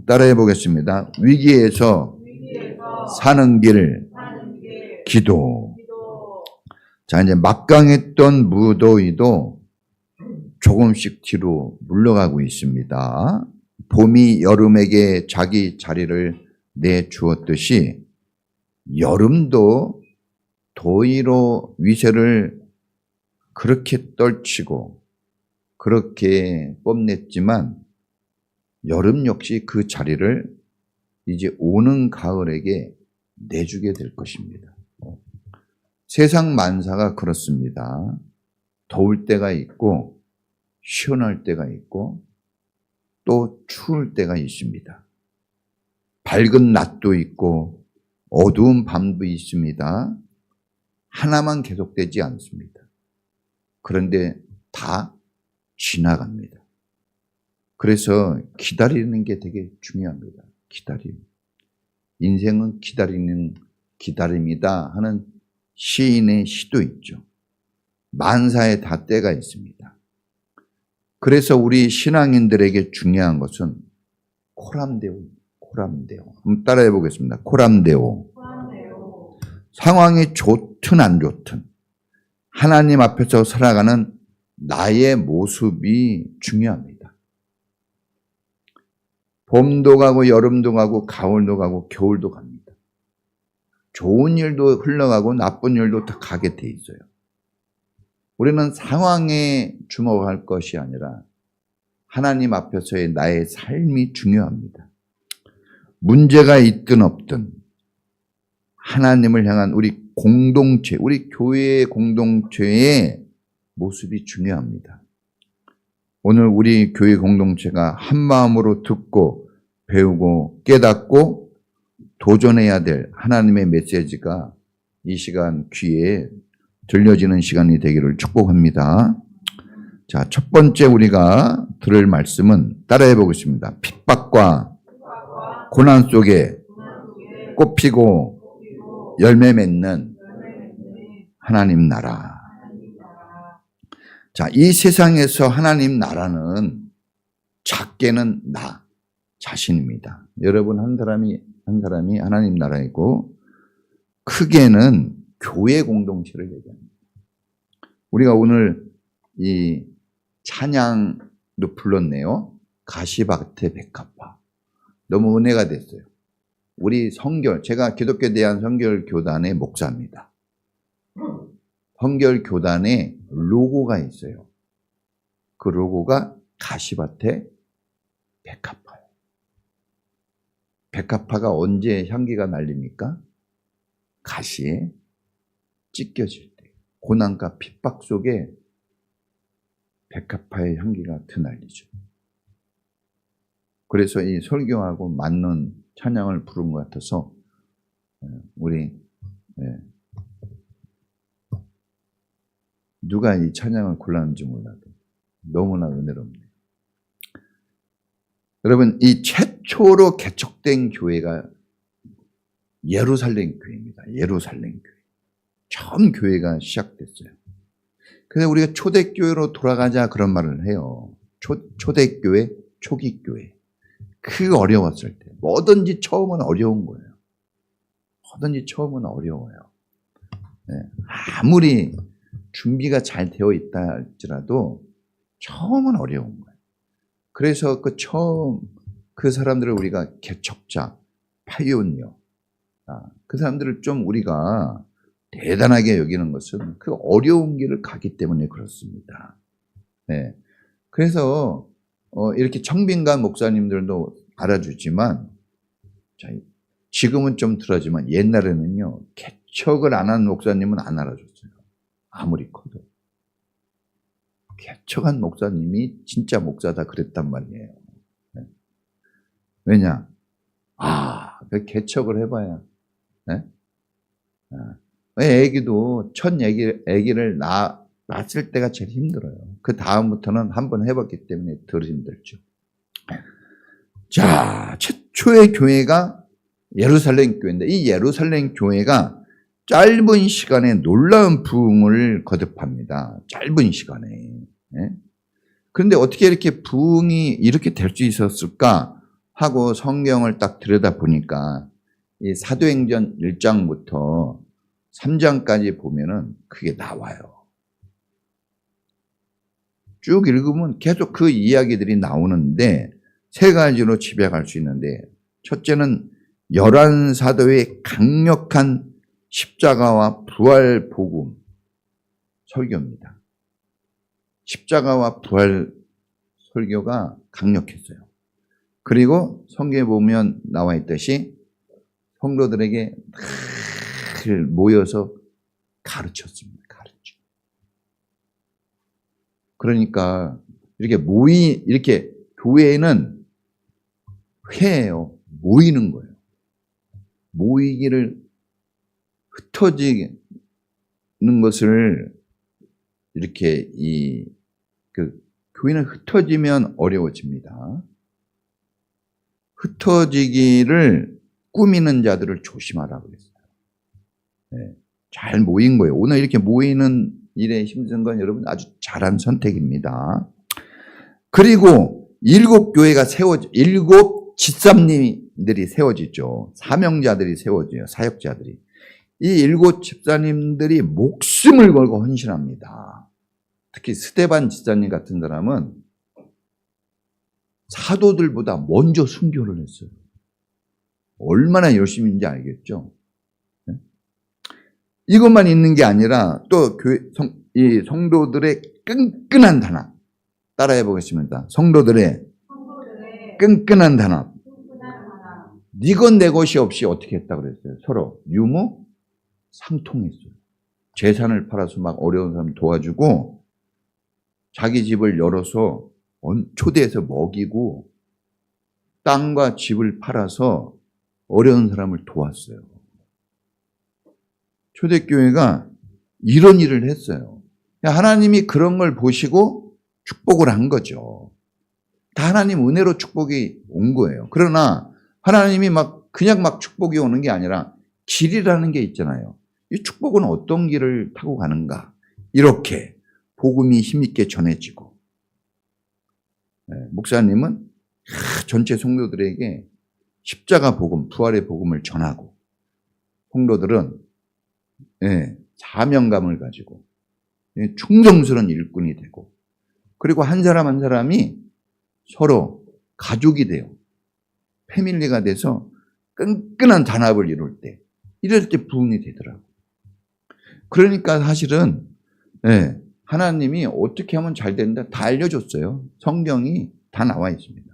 따라해 보겠습니다. 위기에서 사는 길, 기도. 자, 이제 막강했던 무더위도 조금씩 뒤로 물러가고 있습니다. 봄이 여름에게 자기 자리를 내주었듯이 여름도 더위로 위세를 그렇게 떨치고 그렇게 뽐냈지만 여름 역시 그 자리를 이제 오는 가을에게 내주게 될 것입니다. 세상 만사가 그렇습니다. 더울 때가 있고 시원할 때가 있고 또 추울 때가 있습니다. 밝은 낮도 있고 어두운 밤도 있습니다. 하나만 계속되지 않습니다. 그런데 다 지나갑니다. 그래서 기다리는 게 되게 중요합니다. 기다림. 인생은 기다림이다 하는 시인의 시도 있죠. 만사에 다 때가 있습니다. 그래서 우리 신앙인들에게 중요한 것은 코람데오. 한번 따라해 보겠습니다. 코람데오. 상황이 좋든 안 좋든 하나님 앞에서 살아가는 나의 모습이 중요합니다. 봄도 가고 여름도 가고 가을도 가고 겨울도 갑니다. 좋은 일도 흘러가고 나쁜 일도 다 가게 돼 있어요. 우리는 상황에 주목할 것이 아니라 하나님 앞에서의 나의 삶이 중요합니다. 문제가 있든 없든 하나님을 향한 우리 공동체, 우리 교회의 공동체의 모습이 중요합니다. 오늘 우리 교회 공동체가 한 마음으로 듣고 배우고 깨닫고 도전해야 될 하나님의 메시지가 이 시간 귀에 들려지는 시간이 되기를 축복합니다. 자, 첫 번째 우리가 들을 말씀은 따라해 보겠습니다. 핍박과 고난 속에 꽃피고 열매 맺는 하나님 나라. 자, 이 세상에서 하나님 나라는 작게는 나 자신입니다. 여러분 한 사람이 하나님 나라이고 크게는 교회 공동체를 얘기합니다. 우리가 오늘 이 찬양도 불렀네요. 가시밭의 백합화. 너무 은혜가 됐어요. 우리 성결, 제가 기독교 대한 성결 교단의 목사입니다. 성결 교단에 로고가 있어요. 그 로고가 가시밭의 백합화예요. 백합화가 언제 향기가 날립니까? 가시에 찢겨질 때, 고난과 핍박 속에 백합화의 향기가 드날리죠. 그래서 이 설교하고 맞는 찬양을 부른 것 같아서 우리 누가 이 찬양을 골랐는지 몰라도 너무나 은혜롭네요. 여러분, 이 최초로 개척된 교회가 예루살렘 교회입니다. 예루살렘 교회. 처음 교회가 시작됐어요. 그래서 우리가 초대교회로 돌아가자 그런 말을 해요. 초대교회, 초기교회. 그 어려웠을 때. 뭐든지 처음은 어려운 거예요. 뭐든지 처음은 어려워요. 네. 아무리 준비가 잘 되어 있다 할지라도 처음은 어려운 거예요. 그래서 그 사람들을 우리가 개척자, 파이오니어, 그 사람들을 좀 우리가 대단하게 여기는 것은 그 어려운 길을 가기 때문에 그렇습니다. 네. 그래서 이렇게 청빈관 목사님들도 알아주지만 지금은 좀 덜하지만 옛날에는요 개척을 안 한 목사님은 안 알아줬어요. 아무리 커도. 개척한 목사님이 진짜 목사다 그랬단 말이에요. 네. 왜냐? 그 개척을 해봐야. 네? 애기도 첫 애기를 낳았을 때가 제일 힘들어요. 그 다음부터는 한번 해봤기 때문에 덜 힘들죠. 자, 최초의 교회가 예루살렘 교회인데 이 예루살렘 교회가 짧은 시간에 놀라운 부흥을 거듭합니다. 짧은 시간에. 네? 그런데 어떻게 이렇게 부흥이 이렇게 될 수 있었을까? 하고 성경을 딱 들여다보니까 이 사도행전 1장부터 3장까지 보면은 그게 나와요. 쭉 읽으면 계속 그 이야기들이 나오는데 세 가지로 집약할 수 있는데, 첫째는 열한 사도의 강력한 십자가와 부활 복음 설교입니다. 십자가와 부활 설교가 강력했어요. 그리고 성경에 보면 나와 있듯이 성도들에게 늘 모여서 가르쳤습니다. 그러니까 이렇게 교회는 회예요. 모이는 거예요. 모이기를 흩어지는 것을 이렇게 교회는 흩어지면 어려워집니다. 흩어지기를 꾸미는 자들을 조심하라고 그랬어요. 네, 잘 모인 거예요. 오늘 이렇게 모이는 일에 힘든 건 여러분 아주 잘한 선택입니다. 그리고 일곱 집사님들이 세워지죠. 사명자들이 세워져요. 사역자들이. 이 일곱 집사님들이 목숨을 걸고 헌신합니다. 특히 스데반 집사님 같은 사람은 사도들보다 먼저 순교를 했어요. 얼마나 열심인지 알겠죠? 이것만 있는 게 아니라 또 이 성도들의 끈끈한 단합. 따라해 보겠습니다. 성도들의 끈끈한 단합. 네 것 내 것이 없이 어떻게 했다고 그랬어요? 서로 유무상통했어요. 재산을 팔아서 막 어려운 사람 도와주고, 자기 집을 열어서 초대해서 먹이고, 땅과 집을 팔아서 어려운 사람을 도왔어요. 초대교회가 이런 일을 했어요. 하나님이 그런 걸 보시고 축복을 한 거죠. 다 하나님 은혜로 축복이 온 거예요. 그러나 하나님이 그냥 축복이 오는 게 아니라 길이라는 게 있잖아요. 이 축복은 어떤 길을 타고 가는가. 이렇게 복음이 힘있게 전해지고, 목사님은 전체 성도들에게 십자가 복음, 부활의 복음을 전하고, 성도들은 사명감을 가지고 충성스러운 일꾼이 되고, 그리고 한 사람 한 사람이 서로 가족이 돼요. 패밀리가 돼서 끈끈한 단합을 이럴 때 부흥이 되더라고요. 그러니까 사실은 하나님이 어떻게 하면 잘 된다 다 알려줬어요. 성경이 다 나와 있습니다.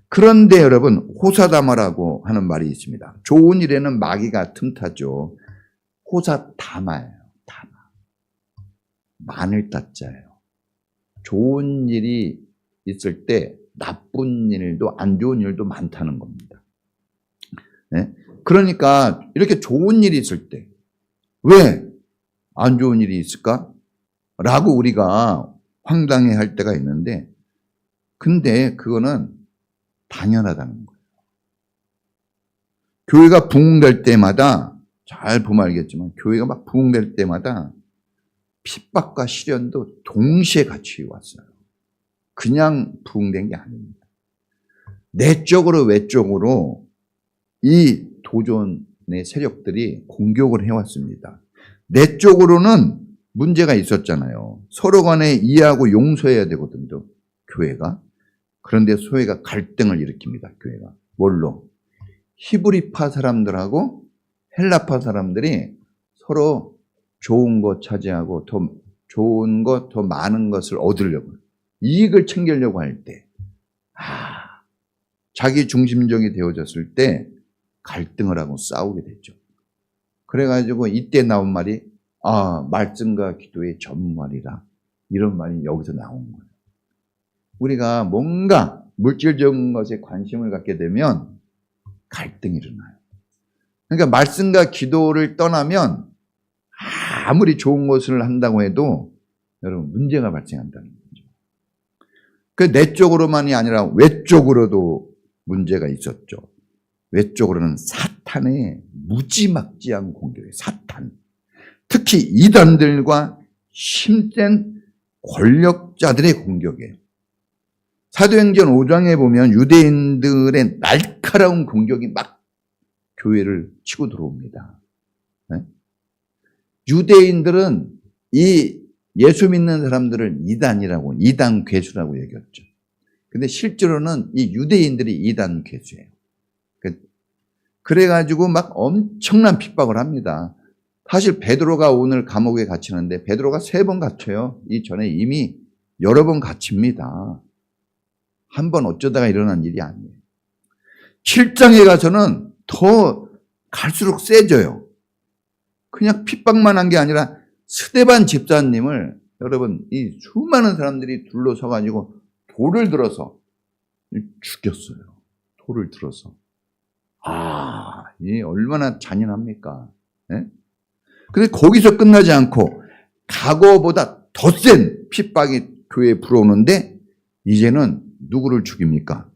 그런데 여러분, 호사다마라고 하는 말이 있습니다. 좋은 일에는 마귀가 틈타죠. 호사다마예요. 다마. 마늘 따자예요. 좋은 일이 있을 때 나쁜 일도 안 좋은 일도 많다는 겁니다. 그러니까 이렇게 좋은 일이 있을 때 왜 안 좋은 일이 있을까? 라고 우리가 황당해 할 때가 있는데, 근데 그거는 당연하다는 거예요. 교회가 부흥될 때마다, 잘 보면 알겠지만 교회가 막 부흥될 때마다 핍박과 시련도 동시에 같이 왔어요. 그냥 부흥된 게 아닙니다. 내적으로 외적으로 이 도전의 세력들이 공격을 해왔습니다. 내적으로는 문제가 있었잖아요. 서로 간에 이해하고 용서해야 되거든요, 교회가. 그런데 교회가 갈등을 일으킵니다, 교회가. 뭘로? 히브리파 사람들하고 헬라파 사람들이 서로 좋은 것 차지하고 더 좋은 것, 더 많은 것을 얻으려고, 이익을 챙기려고 할 때, 자기 중심적이 되어졌을 때 갈등을 하고 싸우게 됐죠. 그래가지고 이때 나온 말이 말씀과 기도의 전무하리라, 이런 말이 여기서 나온 거예요. 우리가 뭔가 물질적인 것에 관심을 갖게 되면 갈등이 일어나요. 그러니까 말씀과 기도를 떠나면 아무리 좋은 것을 한다고 해도 여러분 문제가 발생한다는 거죠. 그 내적으로만이 아니라 외적으로도 문제가 있었죠. 외적으로는 사탄의 무지막지한 공격이에요. 사탄. 특히 이단들과 힘센 권력자들의 공격이에요. 사도행전 5장에 보면 유대인들의 날카로운 공격이 막 교회를 치고 들어옵니다. 네? 유대인들은 이 예수 믿는 사람들을 이단 괴수라고 얘기했죠. 근데 실제로는 이 유대인들이 이단 괴수예요. 그래가지고 막 엄청난 핍박을 합니다. 사실 베드로가 오늘 감옥에 갇히는데 베드로가 3번 갇혀요. 이전에 이미 여러 번 갇힙니다. 한 번 어쩌다가 일어난 일이 아니에요. 7장에 가서는 더 갈수록 세져요. 그냥 핍박만 한 게 아니라 스데반 집사님을 여러분 이 수많은 사람들이 둘러서가지고 돌을 들어서 죽였어요. 돌을 들어서. 이 얼마나 잔인합니까? 네? 근데 거기서 끝나지 않고 과거보다 더 센 핍박이 교회에 불어오는데 이제는 누구를 죽입니까?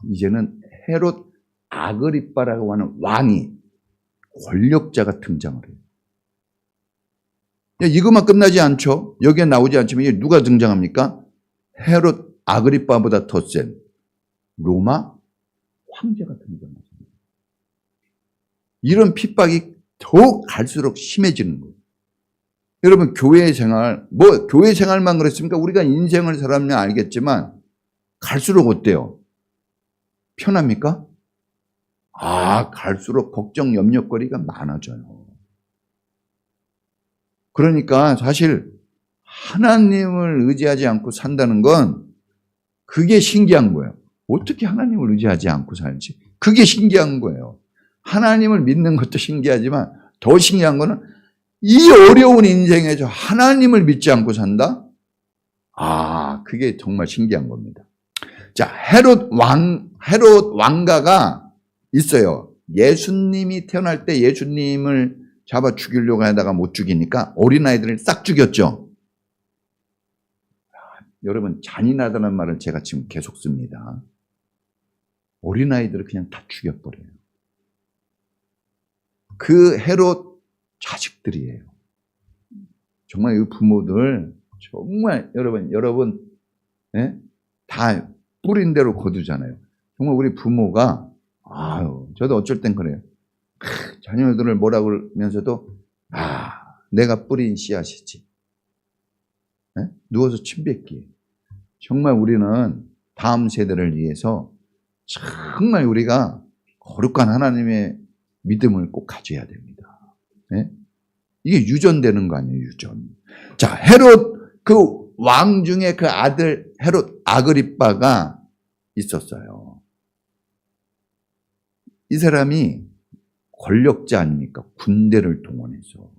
이제는 헤롯 아그리빠라고 하는 왕이 권력자가 등장을 해요. 이것만 끝나지 않죠. 여기에 나오지 않지만 이게 누가 등장합니까? 헤롯 아그리빠보다 더 센 로마 황제가 등장합니다. 이런 핍박이 더 갈수록 심해지는 거예요. 여러분 교회 생활, 교회 생활만 그랬습니까? 우리가 인생을 살아보면 알겠지만 갈수록 어때요? 편합니까? 갈수록 걱정, 염려거리가 많아져요. 그러니까 사실 하나님을 의지하지 않고 산다는 건 그게 신기한 거예요. 어떻게 하나님을 의지하지 않고 살지? 그게 신기한 거예요. 하나님을 믿는 것도 신기하지만 더 신기한 거는 이 어려운 인생에서 하나님을 믿지 않고 산다? 그게 정말 신기한 겁니다. 자, 헤롯 왕가가 있어요. 예수님이 태어날 때 예수님을 잡아 죽이려고 하다가 못 죽이니까 어린아이들을 싹 죽였죠. 여러분, 잔인하다는 말을 제가 지금 계속 씁니다. 어린아이들을 그냥 다 죽여버려요. 그 헤롯 자식들이에요. 정말 이 부모들 정말 여러분 다 뿌린 대로 거두잖아요. 정말 우리 부모가 저도 어쩔 땐 그래요. 자녀들을 뭐라고 그러면서도 내가 뿌린 씨앗이지. 누워서 침 뱉기. 정말 우리는 다음 세대를 위해서 정말 우리가 거룩한 하나님의 믿음을 꼭 가져야 됩니다. 이게 유전되는 거 아니에요, 유전. 자, 헤롯 그 왕 중에 그 아들 헤롯 아그리빠가 있었어요. 이 사람이 권력자 아닙니까? 군대를 동원해서.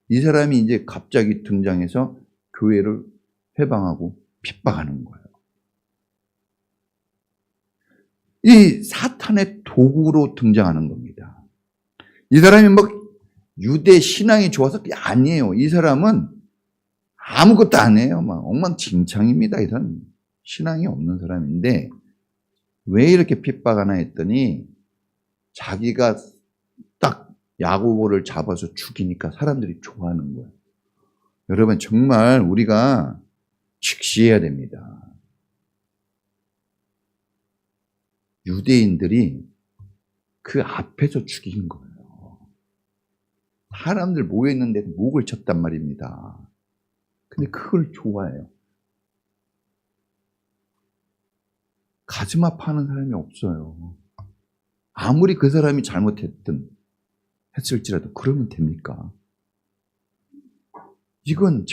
이 사람이 이제 갑자기 등장해서 교회를 회방하고 핍박하는 거예요. 이 사탄의 도구로 등장하는 겁니다. 이 사람이 유대 신앙이 좋아서 그게 아니에요. 이 사람은 아무것도 안 해요. 엉망진창입니다. 이런 신앙이 없는 사람인데 왜 이렇게 핍박하나 했더니 자기가 딱 야고보를 잡아서 죽이니까 사람들이 좋아하는 거예요. 여러분 정말 우리가 직시해야 됩니다. 유대인들이 그 앞에서 죽인 거예요. 사람들 모여있는데 목을 쳤단 말입니다. 근데 그걸 좋아해요. 가슴 아파하는 사람이 없어요. 아무리 그 사람이 했을지라도 그러면 됩니까? 이건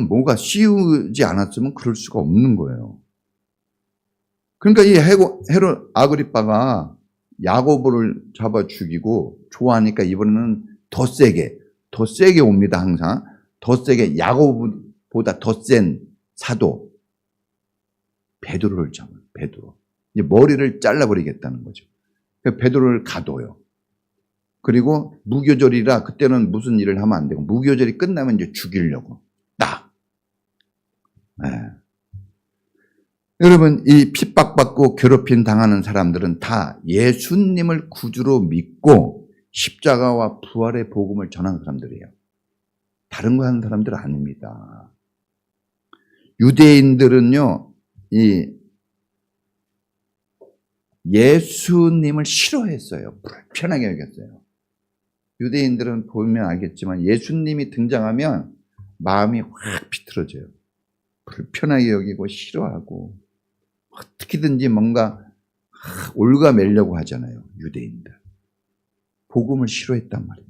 뭐가 씌우지 않았으면 그럴 수가 없는 거예요. 그러니까 이 헤롯 아그리빠가 야고보를 잡아 죽이고 좋아하니까 이번에는 더 세게 옵니다. 항상 더 세게 야고보보다 더 센 사도 베드로를 잡아요. 베드로 이제 머리를 잘라버리겠다는 거죠. 베드로를 가둬요. 그리고 무교절이라 그때는 무슨 일을 하면 안 되고 무교절이 끝나면 이제 죽이려고 딱. 여러분 이 핍박받고 괴롭힘 당하는 사람들은 다 예수님을 구주로 믿고 십자가와 부활의 복음을 전하는 사람들이에요. 다른 거 하는 사람들은 아닙니다. 유대인들은요, 이 예수님을 싫어했어요. 불편하게 여겼어요. 유대인들은 보면 알겠지만 예수님이 등장하면 마음이 확 비틀어져요. 불편하게 여기고 싫어하고 어떻게든지 뭔가 올가매려고 하잖아요. 유대인들. 복음을 싫어했단 말이에요.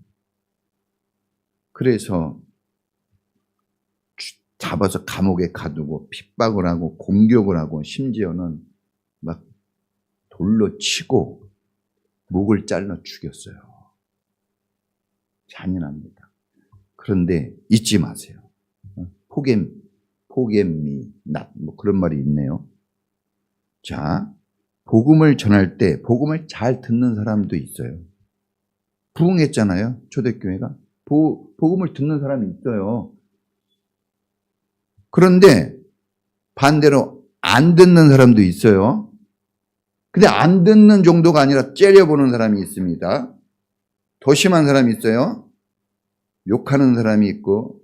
그래서 잡아서 감옥에 가두고 핍박을 하고 공격을 하고 심지어는 막 돌로 치고 목을 잘라 죽였어요. 잔인합니다. 그런데 잊지 마세요. 포겜미 낫 뭐 그런 말이 있네요. 자, 복음을 전할 때 복음을 잘 듣는 사람도 있어요. 부흥했잖아요. 초대교회가. 복음을 듣는 사람이 있어요. 그런데 반대로 안 듣는 사람도 있어요. 근데 안 듣는 정도가 아니라 째려보는 사람이 있습니다. 더 심한 사람이 있어요. 욕하는 사람이 있고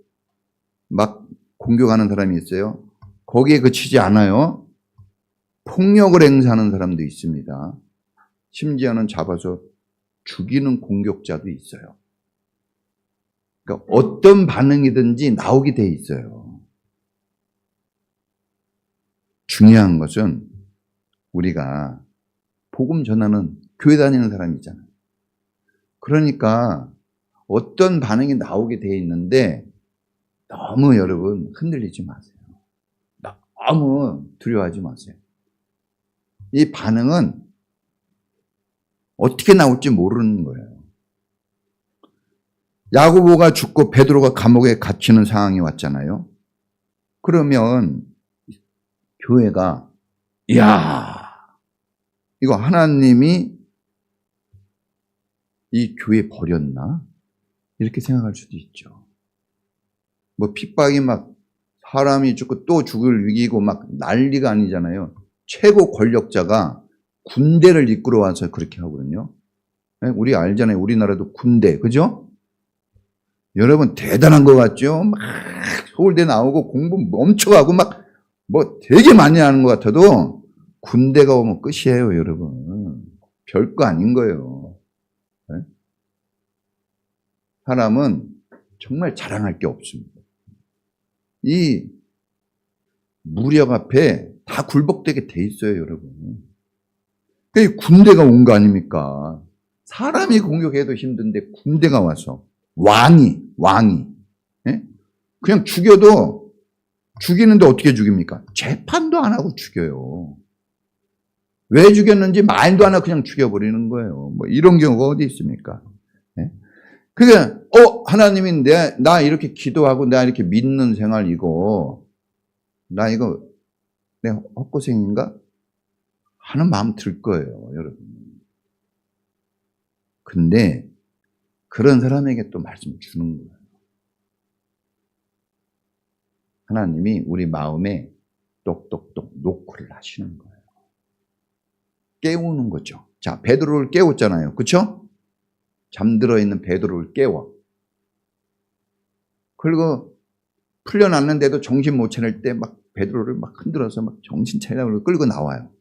막 공격하는 사람이 있어요. 거기에 그치지 않아요. 폭력을 행사하는 사람도 있습니다. 심지어는 잡아서 죽이는 공격자도 있어요. 그러니까 어떤 반응이든지 나오게 돼 있어요. 중요한 것은 우리가 복음 전하는 교회 다니는 사람이잖아요. 그러니까 어떤 반응이 나오게 돼 있는데 너무 여러분 흔들리지 마세요. 너무 두려워하지 마세요. 이 반응은 어떻게 나올지 모르는 거예요. 야고보가 죽고 베드로가 감옥에 갇히는 상황이 왔잖아요. 그러면 교회가 이야 이거 하나님이 이 교회 버렸나? 이렇게 생각할 수도 있죠. 뭐 핍박이 막 사람이 죽고 또 죽을 위기고 막 난리가 아니잖아요. 최고 권력자가 군대를 이끌어 와서 그렇게 하거든요. 우리 알잖아요. 우리나라도 군대, 그죠? 여러분 대단한 것 같죠? 막 서울대 나오고 공부 멈춰가고 막 뭐 되게 많이 하는 것 같아도 군대가 오면 끝이에요, 여러분. 별거 아닌 거예요. 사람은 정말 자랑할 게 없습니다. 이 무력 앞에 다 굴복되게 돼 있어요, 여러분. 군대가 온 거 아닙니까? 사람이 공격해도 힘든데 군대가 와서 왕이 예? 그냥 죽여도 죽이는데 어떻게 죽입니까? 재판도 안 하고 죽여요. 왜 죽였는지 말도 안 하고 그냥 죽여버리는 거예요. 뭐 이런 경우가 어디 있습니까? 예? 그게 하나님이 나 이렇게 기도하고 나 이렇게 믿는 생활 이거 나 이거 내 헛고생인가? 하는 마음 들 거예요, 여러분. 근데 그런 사람에게 또 말씀 주는 거예요. 하나님이 우리 마음에 똑똑똑 노크를 하시는 거예요. 깨우는 거죠. 자, 베드로를 깨웠잖아요. 그렇죠? 잠들어 있는 베드로를 깨워. 그리고 풀려났는데도 정신 못 차릴 때 막 베드로를 막 흔들어서 막 정신 차리라고 끌고 나와요.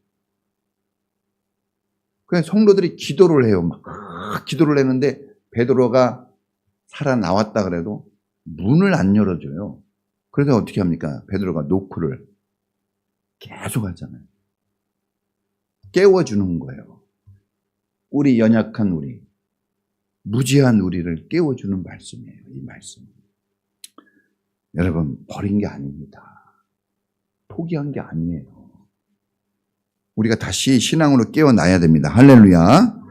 그냥 성도들이 기도를 해요. 막 기도를 했는데 베드로가 살아나왔다 그래도 문을 안 열어줘요. 그래서 어떻게 합니까? 베드로가 노크를 계속 하잖아요. 깨워주는 거예요. 우리 연약한 우리, 무지한 우리를 깨워주는 말씀이에요. 이 말씀. 여러분 버린 게 아닙니다. 포기한 게 아니에요. 우리가 다시 신앙으로 깨어나야 됩니다. 할렐루야.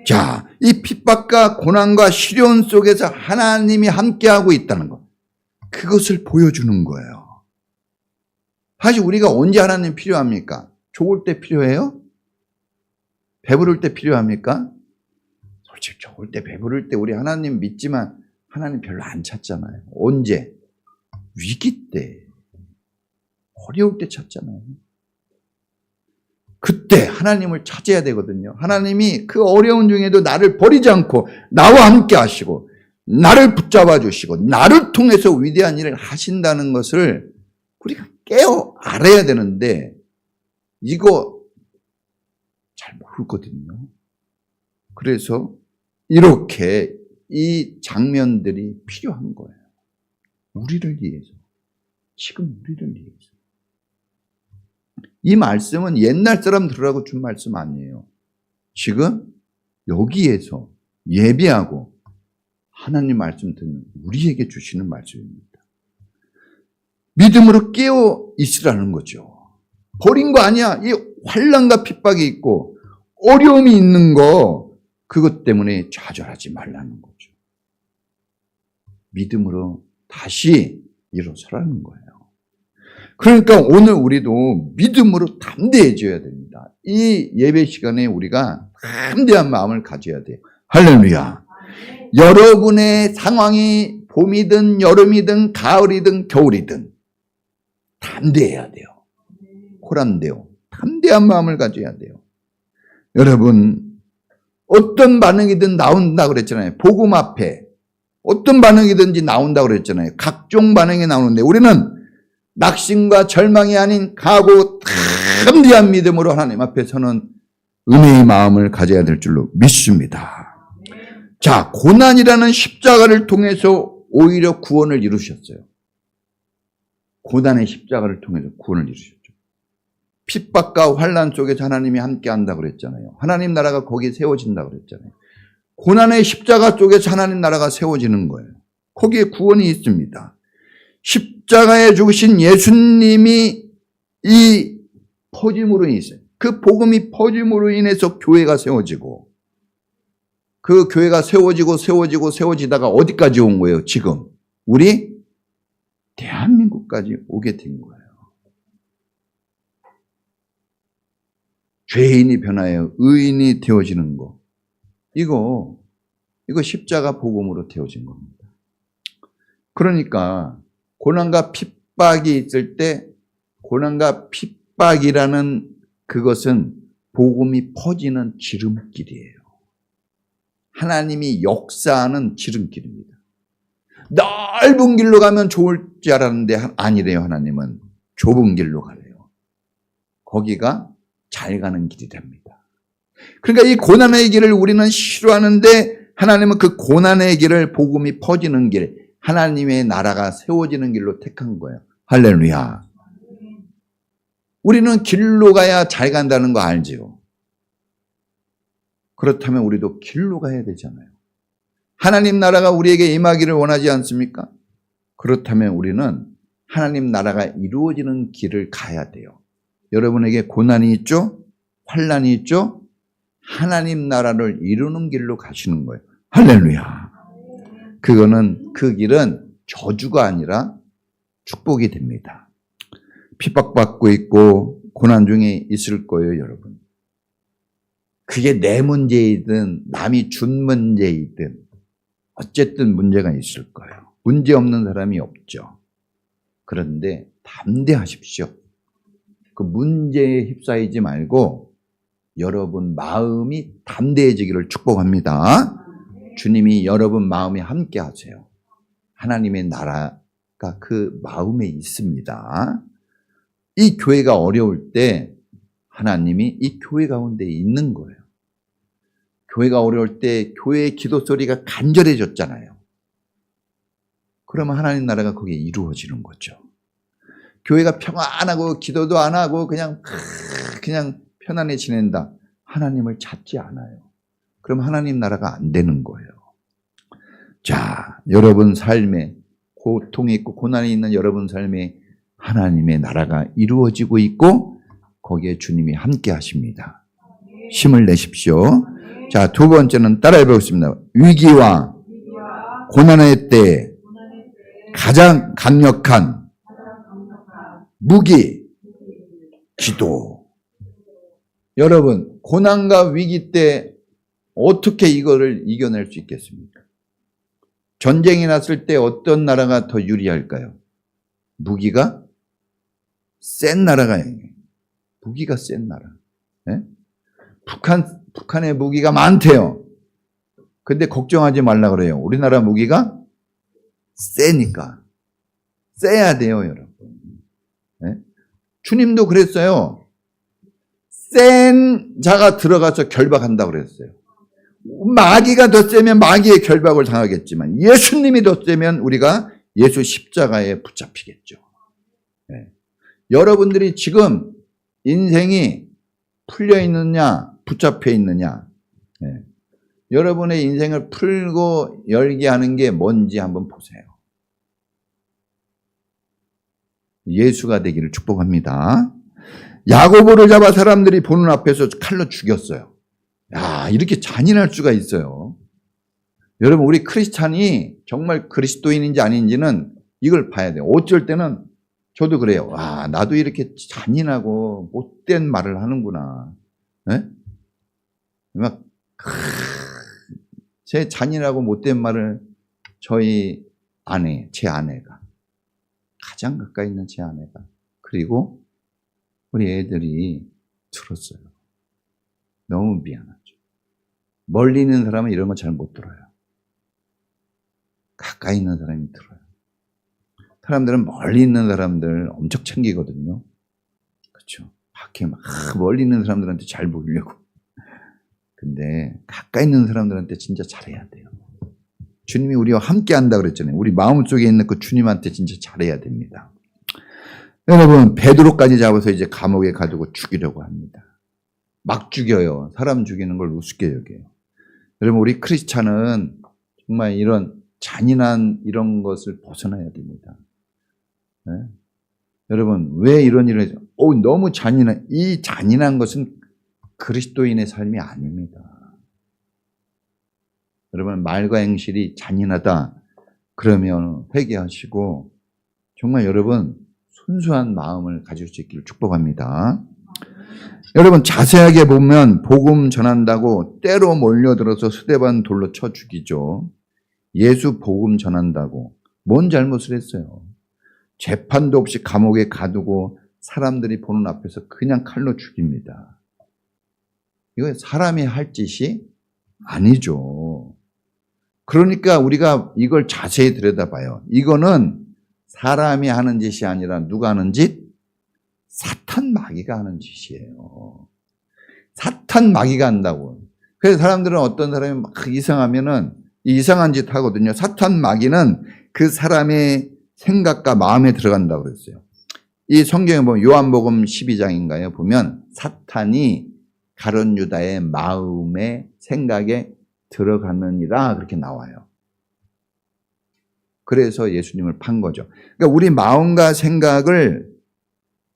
자, 이 핍박과 고난과 시련 속에서 하나님이 함께하고 있다는 것. 그것을 보여주는 거예요. 사실 우리가 언제 하나님 필요합니까? 좋을 때 필요해요? 배부를 때 필요합니까? 솔직히 좋을 때 배부를 때 우리 하나님 믿지만 하나님 별로 안 찾잖아요. 언제? 위기 때. 어려울 때 찾잖아요. 그때 하나님을 찾아야 되거든요. 하나님이 그 어려운 중에도 나를 버리지 않고 나와 함께 하시고 나를 붙잡아 주시고 나를 통해서 위대한 일을 하신다는 것을 우리가 깨어 알아야 되는데 이거 잘 모르거든요. 그래서 이렇게 이 장면들이 필요한 거예요. 우리를 위해서. 지금 우리를 위해서. 이 말씀은 옛날 사람 들으라고 준 말씀 아니에요. 지금 여기에서 예배하고 하나님 말씀 듣는 우리에게 주시는 말씀입니다. 믿음으로 깨어 있으라는 거죠. 버린 거 아니야. 이 환난과 핍박이 있고 어려움이 있는 거 그것 때문에 좌절하지 말라는 거죠. 믿음으로 다시 일어서라는 거예요. 그러니까 오늘 우리도 믿음으로 담대해져야 됩니다. 이 예배 시간에 우리가 담대한 마음을 가져야 돼요. 할렐루야. 여러분의 상황이 봄이든 여름이든 가을이든 겨울이든 담대해야 돼요. 호람돼요. 담대한 마음을 가져야 돼요. 여러분 어떤 반응이든 나온다 그랬잖아요. 복음 앞에 어떤 반응이든지 나온다 그랬잖아요. 각종 반응이 나오는데 우리는 낙심과 절망이 아닌 각오 담대한 믿음으로 하나님 앞에 서는 은혜의 마음을 가져야 될 줄로 믿습니다. 자, 고난이라는 십자가를 통해서 오히려 구원을 이루셨어요. 고난의 십자가를 통해서 구원을 이루셨죠. 핍박과 환난 속에서 하나님이 함께한다 그랬잖아요. 하나님 나라가 거기에 세워진다 그랬잖아요. 고난의 십자가 쪽에서 하나님 나라가 세워지는 거예요. 거기에 구원이 있습니다. 십자가에 죽으신 예수님이 이 퍼짐으로 인해서 그 복음이 퍼짐으로 인해서 교회가 세워지고 그 교회가 세워지다가 어디까지 온 거예요? 지금 우리 대한민국까지 오게 된 거예요. 죄인이 변하여 의인이 되어지는 거. 이거 십자가 복음으로 되어진 겁니다. 그러니까 고난과 핍박이 있을 때 고난과 핍박이라는 그것은 복음이 퍼지는 지름길이에요. 하나님이 역사하는 지름길입니다. 넓은 길로 가면 좋을 줄 알았는데 아니래요. 하나님은 좁은 길로 가래요. 거기가 잘 가는 길이 됩니다. 그러니까 이 고난의 길을 우리는 싫어하는데 하나님은 그 고난의 길을 복음이 퍼지는 길, 하나님의 나라가 세워지는 길로 택한 거예요. 할렐루야. 우리는 길로 가야 잘 간다는 거 알지요? 그렇다면 우리도 길로 가야 되잖아요. 하나님 나라가 우리에게 임하기를 원하지 않습니까? 그렇다면 우리는 하나님 나라가 이루어지는 길을 가야 돼요. 여러분에게 고난이 있죠? 환난이 있죠? 하나님 나라를 이루는 길로 가시는 거예요. 할렐루야. 그 길은 저주가 아니라 축복이 됩니다. 핍박받고 있고 고난 중에 있을 거예요, 여러분. 그게 내 문제이든 남이 준 문제이든 어쨌든 문제가 있을 거예요. 문제 없는 사람이 없죠. 그런데 담대하십시오. 그 문제에 휩싸이지 말고 여러분 마음이 담대해지기를 축복합니다. 주님이 여러분 마음에 함께 하세요. 하나님의 나라가 그 마음에 있습니다. 이 교회가 어려울 때 하나님이 이 교회 가운데 있는 거예요. 교회가 어려울 때 교회의 기도 소리가 간절해졌잖아요. 그러면 하나님 나라가 거기에 이루어지는 거죠. 교회가 평안하고 기도도 안 하고 그냥 편안히 지낸다. 하나님을 찾지 않아요. 그럼 하나님 나라가 안 되는 거예요. 자, 여러분 삶에 고통이 있고 고난이 있는 여러분 삶에 하나님의 나라가 이루어지고 있고 거기에 주님이 함께 하십니다. 힘을 내십시오. 자, 두 번째는 따라해 보겠습니다. 위기와 고난의 때 가장 강력한 무기, 기도. 여러분, 고난과 위기 때 어떻게 이거를 이겨낼 수 있겠습니까? 전쟁이 났을 때 어떤 나라가 더 유리할까요? 무기가 센 나라가 무기가 센 나라. 네? 북한의 무기가 많대요. 근데 걱정하지 말라 그래요. 우리나라 무기가 세니까. 세야 돼요, 여러분. 예? 주님도 그랬어요. 센 자가 들어가서 결박한다고 그랬어요. 마귀가 더 세면 마귀의 결박을 당하겠지만 예수님이 더 세면 우리가 예수 십자가에 붙잡히겠죠. 예. 여러분들이 지금 인생이 풀려 있느냐 붙잡혀 있느냐, 예. 여러분의 인생을 풀고 열게 하는 게 뭔지 한번 보세요. 예수가 되기를 축복합니다. 야고보를 잡아 사람들이 보는 앞에서 칼로 죽였어요. 야, 이렇게 잔인할 수가 있어요. 여러분, 우리 크리스찬이 정말 그리스도인인지 아닌지는 이걸 봐야 돼요. 어쩔 때는 저도 그래요. 아, 나도 이렇게 잔인하고 못된 말을 하는구나. 네? 막, 제 잔인하고 못된 말을 저희 아내, 제 아내가, 가장 가까이 있는 제 아내가, 그리고 우리 애들이 들었어요. 너무 미안하죠. 멀리 있는 사람은 이런 거 잘 못 들어요. 가까이 있는 사람이 들어요. 사람들은 멀리 있는 사람들 엄청 챙기거든요. 그렇죠. 밖에 막 멀리 있는 사람들한테 잘 보이려고. 근데 가까이 있는 사람들한테 진짜 잘해야 돼요. 주님이 우리와 함께 한다 그랬잖아요. 우리 마음속에 있는 그 주님한테 진짜 잘해야 됩니다. 여러분, 베드로까지 잡아서 이제 감옥에 가두고 죽이려고 합니다. 막 죽여요. 사람 죽이는 걸 우습게 여겨요. 여러분, 우리 크리스찬은 정말 이런 잔인한 이런 것을 벗어나야 됩니다. 네? 여러분, 왜 이런 일을 해요? 너무 잔인한, 이 잔인한 것은 그리스도인의 삶이 아닙니다. 여러분, 말과 행실이 잔인하다 그러면 회개하시고 정말 여러분 순수한 마음을 가질 수 있기를 축복합니다. 여러분, 자세하게 보면 복음 전한다고 때로 몰려들어서 스데반 돌로 쳐 죽이죠. 예수 복음 전한다고 뭔 잘못을 했어요? 재판도 없이 감옥에 가두고 사람들이 보는 앞에서 그냥 칼로 죽입니다. 이거 사람이 할 짓이 아니죠. 그러니까 우리가 이걸 자세히 들여다봐요. 이거는 사람이 하는 짓이 아니라 누가 하는 짓? 사탄 마귀가 하는 짓이에요. 사탄 마귀가 한다고. 그래서 사람들은 어떤 사람이 막 이상하면은 이상한 짓 하거든요. 사탄 마귀는 그 사람의 생각과 마음에 들어간다고 그랬어요. 이 성경에 보면 요한복음 12장인가요? 보면 사탄이 가룟 유다의 마음에 생각에 들어가느니라 그렇게 나와요. 그래서 예수님을 판 거죠. 그러니까 우리 마음과 생각을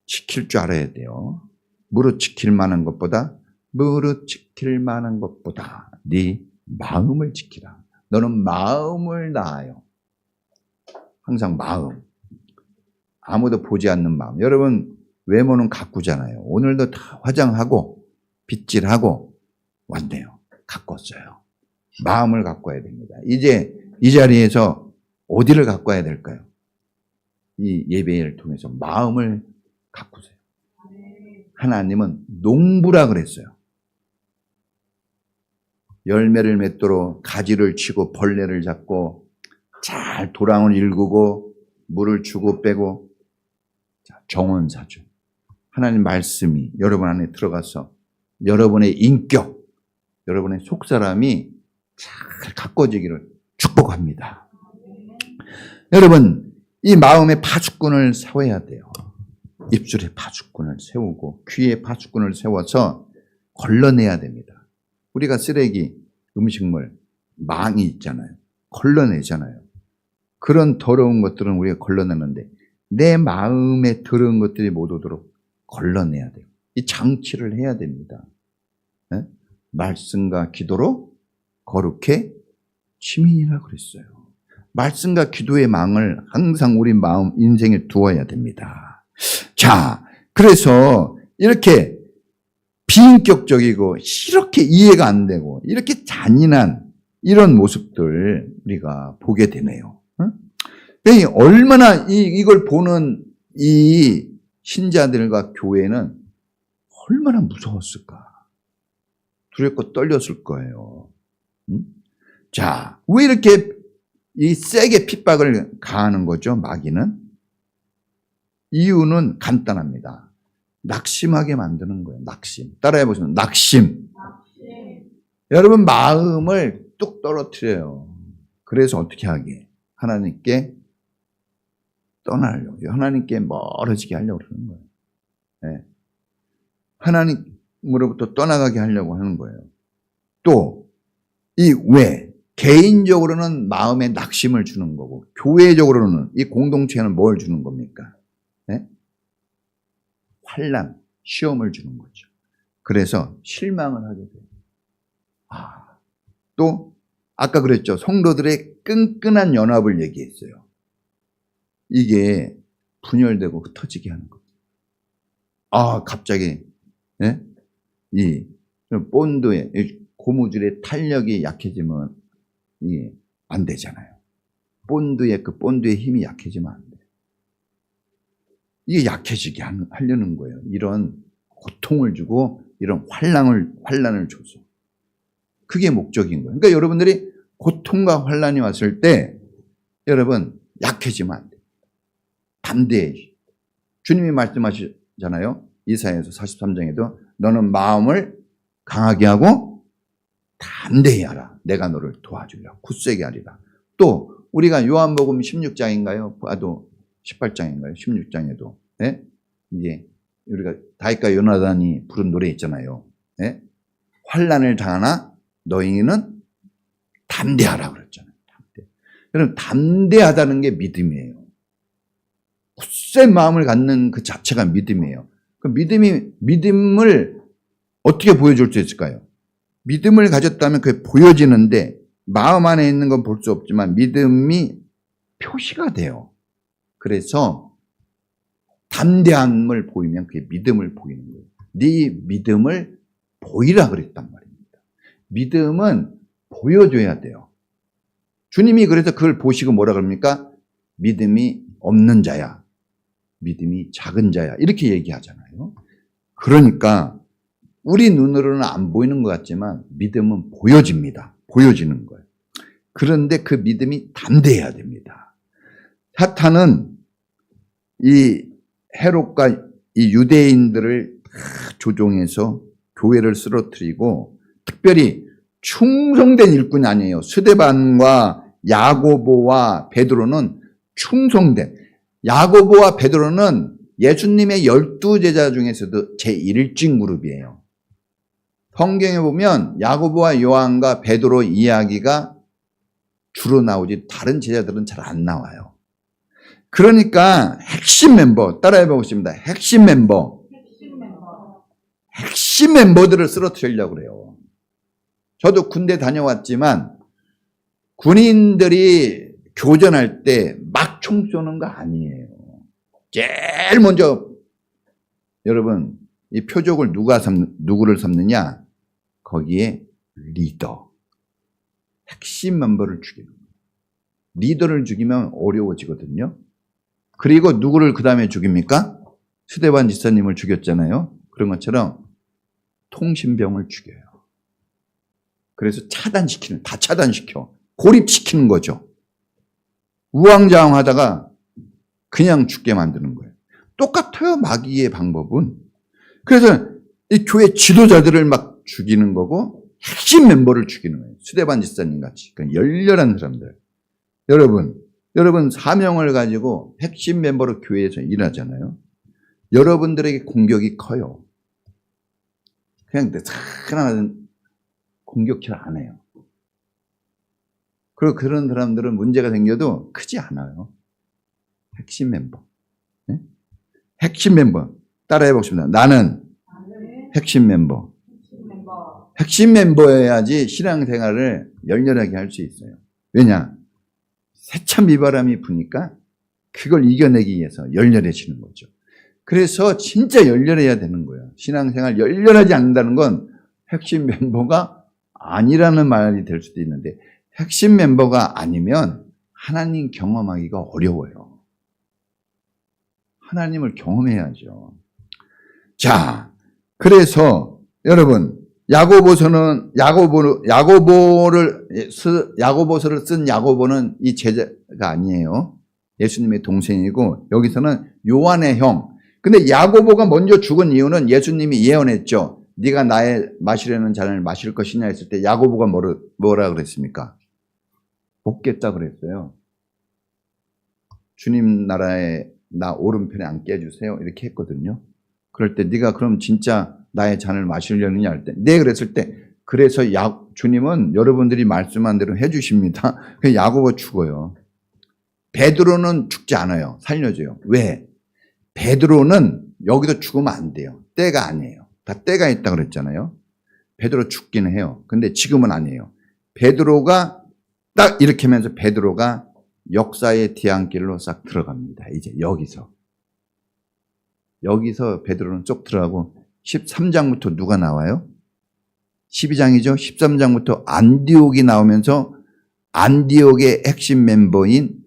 지킬 줄 알아야 돼요. 무릇 지킬 만한 것보다 네 마음을 지키라. 너는 마음을 낳아요. 항상 마음. 아무도 보지 않는 마음. 여러분, 외모는 가꾸잖아요. 오늘도 다 화장하고 빗질하고 왔네요. 가꿨어요. 마음을 가꿔야 됩니다. 이제 이 자리에서 어디를 가꿔야 될까요? 이 예배를 통해서 마음을 가꾸세요. 하나님은 농부라 그랬어요. 열매를 맺도록 가지를 치고 벌레를 잡고 잘 도랑을 일구고 물을 주고 빼고 정원사주. 하나님 말씀이 여러분 안에 들어가서 여러분의 인격, 여러분의 속사람이 잘 가꿔지기를 축복합니다. 여러분, 이 마음에 파수꾼을 세워야 돼요. 입술에 파수꾼을 세우고 귀에 파수꾼을 세워서 걸러내야 됩니다. 우리가 쓰레기, 음식물, 망이 있잖아요. 걸러내잖아요. 그런 더러운 것들은 우리가 걸러내는데 내 마음에 더러운 것들이 못 오도록 걸러내야 돼요. 이 장치를 해야 됩니다. 네? 말씀과 기도로 거룩해 시민이라 그랬어요. 말씀과 기도의 망을 항상 우리 마음, 인생에 두어야 됩니다. 자, 그래서 이렇게 비인격적이고 이렇게 이해가 안 되고 이렇게 잔인한 이런 모습들 우리가 보게 되네요. 얼마나 이걸 보는 이 신자들과 교회는 얼마나 무서웠을까? 두렵고 떨렸을 거예요. 자, 왜 이렇게 이 세게 핍박을 가하는 거죠, 마귀는? 이유는 간단합니다. 낙심하게 만드는 거예요. 낙심. 따라해 보시면 낙심. 여러분 마음을 뚝 떨어뜨려요. 그래서 어떻게 하게? 하나님께 떠나려고. 하나님께 멀어지게 하려고 그러는 거예요. 네. 하나님으로부터 떠나가게 하려고 하는 거예요. 또 이 왜? 개인적으로는 마음에 낙심을 주는 거고 교회적으로는 이 공동체는 뭘 주는 겁니까? 네? 환난, 시험을 주는 거죠. 그래서 실망을 하게 돼요. 또 아까 그랬죠. 성도들의 끈끈한 연합을 얘기했어요. 이게 분열되고 흩어지게 하는 거죠. 갑자기 이 본드의 고무줄의 탄력이 약해지면 이게 안 되잖아요. 본드의 힘이 약해지면 안 돼요. 이게 약해지게 하려는 거예요. 이런 고통을 주고 이런 환난을 줘서. 그게 목적인 거예요. 그러니까 여러분들이 고통과 환난이 왔을 때 여러분 약해지면 안 돼요. 담대히. 주님이 말씀하시잖아요. 이사야서 43장에도 너는 마음을 강하게 하고 담대히 하라. 내가 너를 도와주리라. 굳세게 하리라. 또 우리가 요한복음 16장인가요? 18장인가요? 16장에도 이제 우리가 다윗과 요나단이 부른 노래 있잖아요. 환난을 당하나 너희는 담대하라 그랬잖아요. 여러분 담대하다는 게 믿음이에요. 굳센 마음을 갖는 그 자체가 믿음이에요. 그 믿음을 어떻게 보여줄 수 있을까요? 믿음을 가졌다면 그게 보여지는데 마음 안에 있는 건 볼 수 없지만 믿음이 표시가 돼요. 그래서 담대함을 보이면 그게 믿음을 보이는 거예요. 네 믿음을 보이라 그랬단 말입니다. 믿음은 보여줘야 돼요. 주님이 그래서 그걸 보시고 뭐라 그럽니까? 믿음이 없는 자야. 믿음이 작은 자야. 이렇게 얘기하잖아요. 그러니까 우리 눈으로는 안 보이는 것 같지만 믿음은 보여집니다. 보여지는 거예요. 그런데 그 믿음이 담대해야 됩니다. 사탄은 이 헤롯과 이 유대인들을 다 조종해서 교회를 쓰러뜨리고 특별히 충성된 일꾼이 아니에요. 스데반과 야고보와 베드로는 충성된, 야고보와 베드로는 예수님의 12제자 중에서도 제1진 그룹이에요. 성경에 보면 야고보와 요한과 베드로 이야기가 주로 나오지 다른 제자들은 잘 안 나와요. 그러니까 핵심 멤버, 따라해 보겠습니다. 핵심 멤버들을 쓰러뜨리려고 그래요. 저도 군대 다녀왔지만 군인들이 교전할 때 막 총 쏘는 거 아니에요. 제일 먼저 여러분 이 표적을 누구를 삼느냐? 거기에 리더, 핵심 멤버를 죽이는 거예요. 리더를 죽이면 어려워지거든요. 그리고 누구를 그 다음에 죽입니까? 스데반 지사님을 죽였잖아요. 그런 것처럼 통신병을 죽여요. 그래서 다 차단시켜. 고립시키는 거죠. 우왕좌왕하다가 그냥 죽게 만드는 거예요. 똑같아요, 마귀의 방법은. 그래서 이 교회 지도자들을 막 죽이는 거고 핵심 멤버를 죽이는 거예요. 스데반 지사님 같이. 그러니까 열렬한 사람들. 여러분 사명을 가지고 핵심 멤버로 교회에서 일하잖아요. 여러분들에게 공격이 커요. 그냥 느슨한 공격을 안 해요. 그리고 그런 사람들은 문제가 생겨도 크지 않아요. 핵심 멤버. 네? 핵심 멤버. 따라해 보겠습니다. 나는 핵심 멤버. 핵심 멤버여야지 신앙생활을 열렬하게 할 수 있어요. 왜냐? 세찬 비바람이 부니까 그걸 이겨내기 위해서 열렬해지는 거죠. 그래서 진짜 열렬해야 되는 거예요. 신앙생활 열렬하지 않는다는 건 핵심 멤버가 아니라는 말이 될 수도 있는데 핵심 멤버가 아니면 하나님 경험하기가 어려워요. 하나님을 경험해야죠. 자, 그래서 여러분 야고보서를 쓴 야고보는 이 제자가 아니에요. 예수님의 동생이고 여기서는 요한의 형. 근데 야고보가 먼저 죽은 이유는 예수님이 예언했죠. 네가 나의 마시려는 잔을 마실 것이냐 했을 때 야고보가 뭐라 그랬습니까? 먹겠다 그랬어요. 주님 나라에 나 오른편에 앉게 해주세요. 이렇게 했거든요. 그럴 때 네가 그럼 진짜 나의 잔을 마시려느냐 할 때 네 그랬을 때 그래서 주님은 여러분들이 말씀한 대로 해주십니다. 그래서 야고보 죽어요. 베드로는 죽지 않아요. 살려줘요. 왜? 베드로는 여기서 죽으면 안 돼요. 때가 아니에요. 다 때가 있다 그랬잖아요. 베드로 죽기는 해요. 근데 지금은 아니에요. 베드로가 딱 이렇게 하면서 베드로가 역사의 뒤안길로 싹 들어갑니다. 이제 여기서 베드로는 쏙 들어가고 13장부터 누가 나와요? 12장이죠. 13장부터 안디옥이 나오면서 안디옥의 핵심 멤버인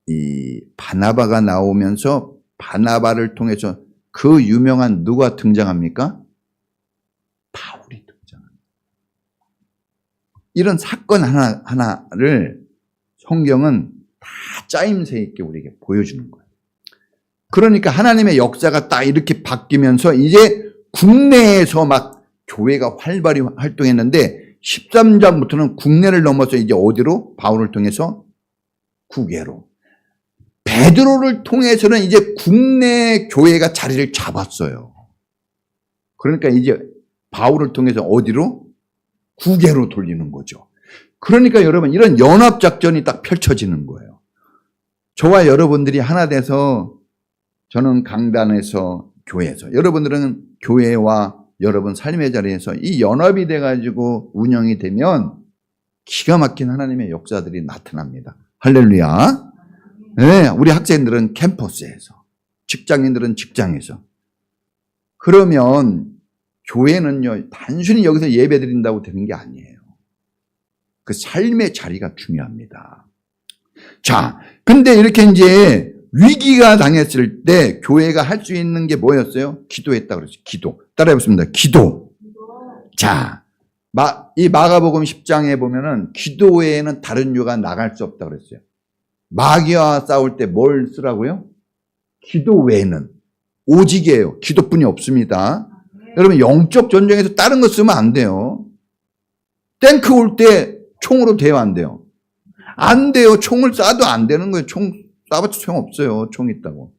이 바나바가 나오면서 바나바를 통해서 그 유명한 누가 등장합니까? 바울이 등장합니다. 이런 사건 하나를 성경은 다 짜임새 있게 우리에게 보여주는 거예요. 그러니까 하나님의 역사가 딱 이렇게 바뀌면서 이제 국내에서 막 교회가 활발히 활동했는데 13장부터는 국내를 넘어서 이제 어디로? 바울을 통해서 국외로. 베드로를 통해서는 이제 국내 교회가 자리를 잡았어요. 그러니까 이제 바울을 통해서 어디로? 국외로 돌리는 거죠. 그러니까 여러분 이런 연합작전이 딱 펼쳐지는 거예요. 저와 여러분들이 하나 돼서 저는 강단에서 교회에서 여러분들은 교회와 여러분 삶의 자리에서 이 연합이 돼가지고 운영이 되면 기가 막힌 하나님의 역사들이 나타납니다. 할렐루야. 네, 우리 학생들은 캠퍼스에서, 직장인들은 직장에서. 그러면 교회는요, 단순히 여기서 예배 드린다고 되는 게 아니에요. 그 삶의 자리가 중요합니다. 자, 근데 이렇게 이제 위기가 당했을 때 교회가 할 수 있는 게 뭐였어요? 기도했다 그랬어요. 기도. 따라해보겠습니다. 기도. 자, 이 마가복음 10장에 보면은 기도 외에는 다른 유가 나갈 수 없다 그랬어요. 마귀와 싸울 때 뭘 쓰라고요? 기도 외에는. 오직이에요. 기도뿐이 없습니다. 여러분 영적 전쟁에서 다른 거 쓰면 안 돼요. 탱크 올 때 총으로 대여 안 돼요. 안 돼요. 총을 쏴도 안 되는 거예요. 총 쏴봤자 소용없어요. 총 있다고.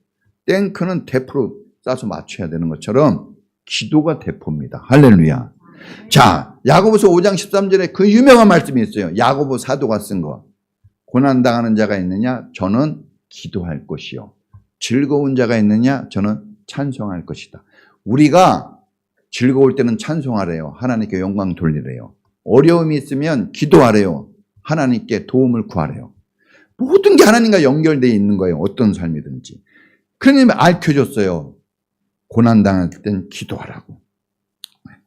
탱크는 대포로 쏴서 맞춰야 되는 것처럼 기도가 대포입니다. 할렐루야. 자, 야고보서 5장 13절에 그 유명한 말씀이 있어요. 야고보 사도가 쓴 거. 고난당하는 자가 있느냐? 저는 기도할 것이요. 즐거운 자가 있느냐? 저는 찬송할 것이다. 우리가 즐거울 때는 찬송하래요. 하나님께 영광 돌리래요. 어려움이 있으면 기도하래요. 하나님께 도움을 구하래요. 모든 게 하나님과 연결되어 있는 거예요. 어떤 삶이든지. 그러니 알려줬어요. 고난당할 땐 기도하라고.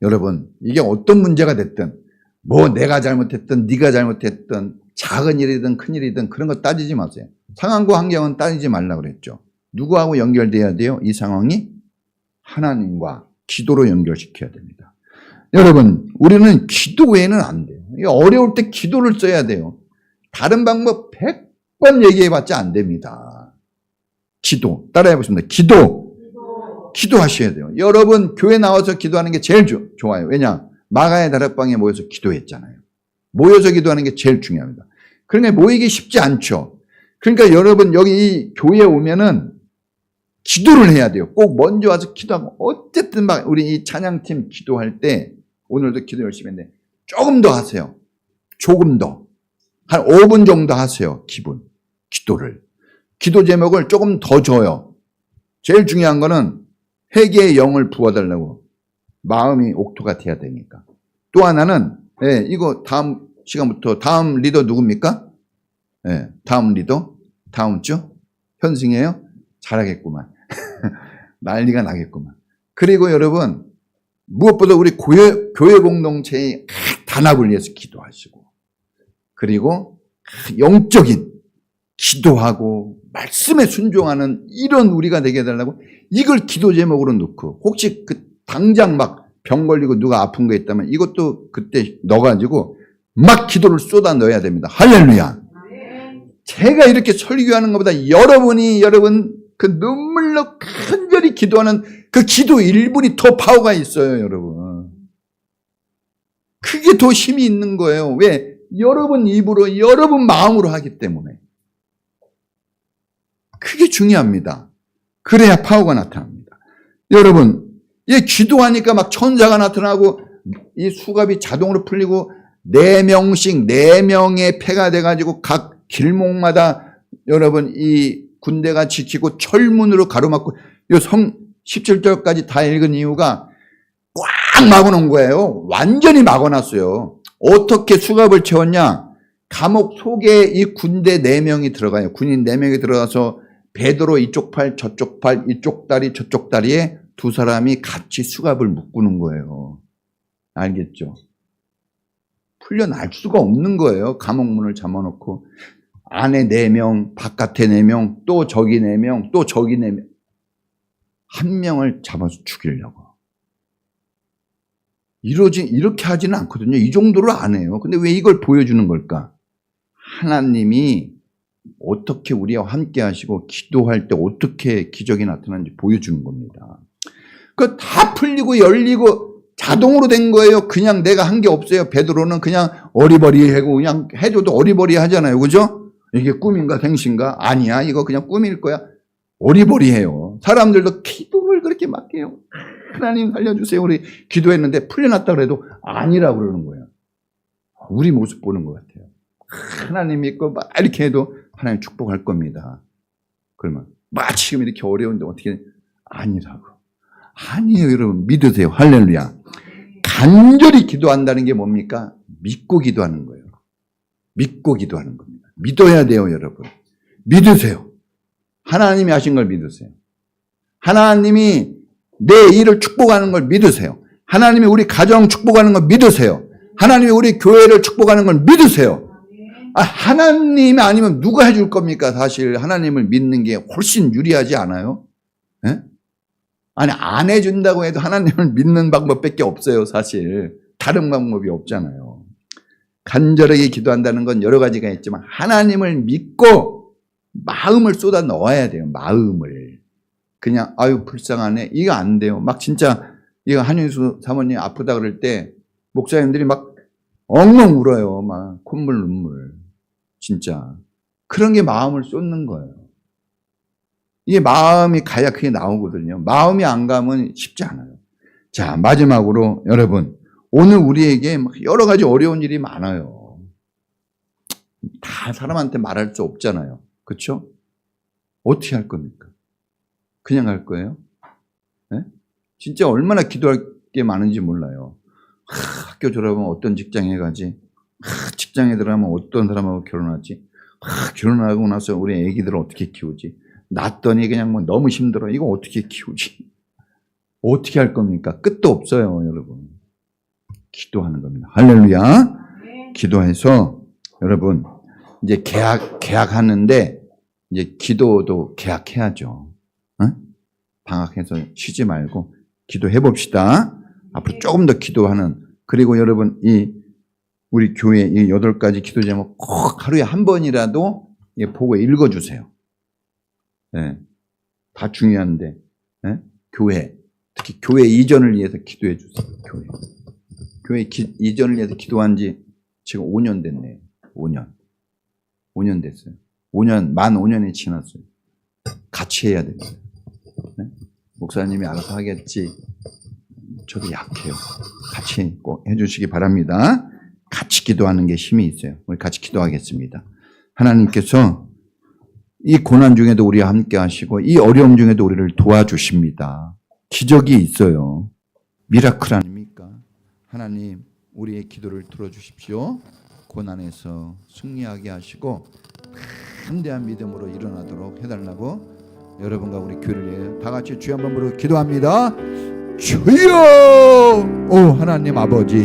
여러분, 이게 어떤 문제가 됐든 뭐 내가 잘못했든 네가 잘못했든 작은 일이든 큰 일이든 그런 거 따지지 마세요. 상황과 환경은 따지지 말라고 그랬죠. 누구하고 연결돼야 돼요? 이 상황이 하나님과 기도로 연결시켜야 됩니다. 여러분, 우리는 기도 외에는 안 돼요. 어려울 때 기도를 써야 돼요. 다른 방법 100번 얘기해봤자 안 됩니다. 기도. 따라해보겠습니다. 기도하셔야 돼요. 여러분, 교회 나와서 기도하는 게 제일 좋아요. 왜냐? 마가의 다락방에 모여서 기도했잖아요. 모여서 기도하는 게 제일 중요합니다. 그러니까 모이기 쉽지 않죠. 그러니까 여러분, 여기 교회에 오면은 기도를 해야 돼요. 꼭 먼저 와서 기도하고, 어쨌든 막 우리 이 찬양팀 기도할 때, 오늘도 기도 열심히 했는데, 조금 더 하세요. 조금 더. 한 5분 정도 하세요. 기도를. 기도 제목을 조금 더 줘요. 제일 중요한 거는 회개의 영을 부어달라고. 마음이 옥토가 돼야 되니까. 또 하나는, 이거 다음 시간부터, 다음 리더 누굽니까? 다음 리더? 다음 주? 현승이에요? 잘하겠구만. 난리가 나겠구만. 그리고 여러분, 무엇보다 우리 교회 공동체의 단합을 위해서 기도하시고, 그리고 영적인 기도하고 말씀에 순종하는 이런 우리가 되게 해달라고 이걸 기도 제목으로 넣고, 혹시 당장 막 병 걸리고 누가 아픈 거 있다면 이것도 그때 넣어가지고 막 기도를 쏟아 넣어야 됩니다. 할렐루야. 제가 이렇게 설교하는 것보다 여러분 그 눈물로 간절히 기도하는 그 기도 1분이 더 파워가 있어요, 여러분. 그게 더 힘이 있는 거예요. 왜? 여러분 입으로, 여러분 마음으로 하기 때문에. 그게 중요합니다. 그래야 파워가 나타납니다. 여러분, 이 기도하니까 막 천사가 나타나고 이 수갑이 자동으로 풀리고 4명씩 4명의 패가 돼가지고 각 길목마다 여러분 이 군대가 지키고 철문으로 가로막고 이 성 17절까지 다 읽은 이유가 꽉 막아놓은 거예요. 완전히 막아놨어요. 어떻게 수갑을 채웠냐? 감옥 속에 이 군대 4명이 들어가요. 군인 4명이 들어가서 베드로 이쪽 팔 저쪽 팔 이쪽 다리 저쪽 다리에 두 사람이 같이 수갑을 묶는 거예요. 알겠죠? 풀려날 수가 없는 거예요. 감옥문을 잠아놓고 안에 4명, 바깥에 4명, 또 저기 4명, 또 저기 4명. 한 명을 잡아서 죽이려고. 이렇게 하지는 않거든요. 이 정도로 안 해요. 근데 왜 이걸 보여주는 걸까? 하나님이 어떻게 우리와 함께 하시고 기도할 때 어떻게 기적이 나타나는지 보여주는 겁니다. 그 다 풀리고 열리고 자동으로 된 거예요. 그냥 내가 한 게 없어요. 베드로는 그냥 어리버리하고 그냥 해줘도 어리버리 하잖아요. 그죠? 이게 꿈인가 생신가? 아니야. 이거 그냥 꿈일 거야. 어리버리해요. 사람들도 기도를 그렇게 막 해요. 하나님 살려주세요. 우리 기도했는데 풀려났다 그래도 아니라고 그러는 거예요. 우리 모습 보는 것 같아요. 하나님 믿고 막 이렇게 해도 하나님 축복할 겁니다. 그러면 지금 이렇게 어려운데 어떻게 아니라고. 아니에요, 여러분. 믿으세요. 할렐루야. 간절히 기도한다는 게 뭡니까? 믿고 기도하는 거예요. 믿고 기도하는 겁니다. 믿어야 돼요, 여러분. 믿으세요. 하나님이 하신 걸 믿으세요. 하나님이 내 일을 축복하는 걸 믿으세요. 하나님이 우리 가정 축복하는 걸 믿으세요. 하나님이 우리 교회를 축복하는 걸 믿으세요. 하나님이 아니면 누가 해줄 겁니까? 사실 하나님을 믿는 게 훨씬 유리하지 않아요? 예? 아니, 안 해준다고 해도 하나님을 믿는 방법밖에 없어요, 사실. 다른 방법이 없잖아요. 간절하게 기도한다는 건 여러 가지가 있지만 하나님을 믿고 마음을 쏟아 넣어야 돼요, 마음을. 그냥 아유 불쌍하네 이거 안 돼요. 막 진짜 이거 한윤수 사모님 아프다 그럴 때 목사님들이 막 엉엉 울어요. 막 콧물 눈물. 진짜 그런 게 마음을 쏟는 거예요. 이게 마음이 가야 그게 나오거든요. 마음이 안 가면 쉽지 않아요. 자, 마지막으로 여러분, 오늘 우리에게 여러 가지 어려운 일이 많아요. 다 사람한테 말할 수 없잖아요. 그렇죠? 어떻게 할 겁니까? 그냥 할 거예요? 네? 진짜 얼마나 기도할 게 많은지 몰라요. 학교 졸업하면 어떤 직장에 가지? 직장에 들어가면 어떤 사람하고 결혼하지? 결혼하고 나서 우리 애기들을 어떻게 키우지? 낳았더니 그냥 너무 힘들어. 이거 어떻게 키우지? 어떻게 할 겁니까? 끝도 없어요, 여러분. 기도하는 겁니다. 할렐루야. 기도해서 여러분 이제 계약하는데 이제 기도도 계약해야죠. 방학해서 쉬지 말고 기도해 봅시다. 앞으로 조금 더 기도하는. 그리고 여러분 우리 교회 이 8가지 기도 제목 꼭 하루에 한 번이라도 보고 읽어주세요. 네. 다 중요한데 교회 특히 교회 이전을 위해서 기도해 주세요. 교회 이전을 위해서 기도한 지 지금 5년 됐네요. 5년 됐어요. 만 5년이 지났어요. 같이 해야 됩니다. 네? 목사님이 알아서 하겠지. 저도 약해요. 같이 꼭 해주시기 바랍니다. 같이 기도하는 게 힘이 있어요. 우리 같이 기도하겠습니다. 하나님께서 이 고난 중에도 우리와 함께 하시고 이 어려움 중에도 우리를 도와주십니다. 기적이 있어요. 미라클 아닙니까? 하나님 우리의 기도를 들어주십시오. 고난에서 승리하게 하시고 담대한 믿음으로 일어나도록 해달라고 여러분과 우리 교회를 위해 다 같이 주여 한번 부르고 기도합니다. 주여! 오 하나님 아버지